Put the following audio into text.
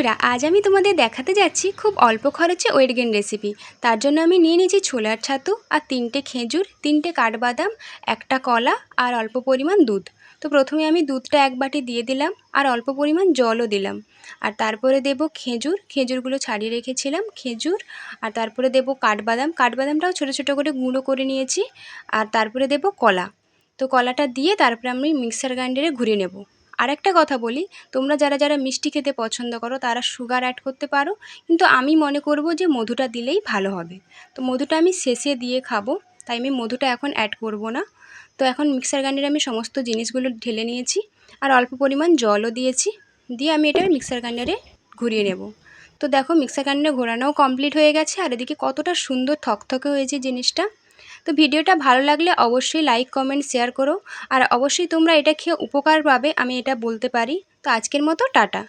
বন্ধুরা, আজ আমি তোমাদের দেখাতে যাচ্ছি খুব অল্প খরচে ওয়েট গেইন রেসিপি। তার জন্য আমি নিয়ে নিয়েছি ছোলার ছাতু আর 3টে খেজুর, 3টে কাঠবাদাম, একটা কলা আর অল্প পরিমাণ দুধ। তো প্রথমে আমি দুধটা 1 বাটি দিয়ে দিলাম আর অল্প পরিমাণ জলও দিলাম। আর তারপরে দেব খেজুরগুলো ছাড়িয়ে রেখেছিলাম খেজুর। আর তারপরে দেব কাঠবাদামটাও ছোটো ছোটো করে গুঁড়ো করে নিয়েছি। আর তারপরে দেব কলা। তো কলাটা দিয়ে তারপরে আমি মিক্সার গ্রাইন্ডারে ঘুরিয়ে নেব। আরেকটা কথা বলি, তোমরা যারা যারা মিষ্টি খেতে পছন্দ করো তারা সুগার অ্যাড করতে পারো, কিন্তু আমি মনে করব যে মধুটা দিলেই ভালো হবে। তো মধুটা আমি শেষে দিয়ে খাবো, তাই আমি মধুটা এখন অ্যাড করব না। তো এখন মিক্সার গ্রাইন্ডারে আমি সমস্ত জিনিসগুলো ঢেলে নিয়েছি আর অল্প পরিমাণ জলও দিয়েছি। দিয়ে আমি এটা মিক্সার গ্রাইন্ডারে ঘুরিয়ে নেব। তো দেখো মিক্সার গ্রাইন্ডারে ঘোরানোও কমপ্লিট হয়ে গেছে আর এদিকে কতটা সুন্দর থকথকে হয়েছে জিনিসটা। তো ভিডিওটা ভালো লাগলে অবশ্যই লাইক কমেন্ট শেয়ার করো। আর অবশ্যই তোমরা এটা খেয়ে উপকার পাবে, আমি এটা বলতে পারি। তো আজকের মতো টাটা।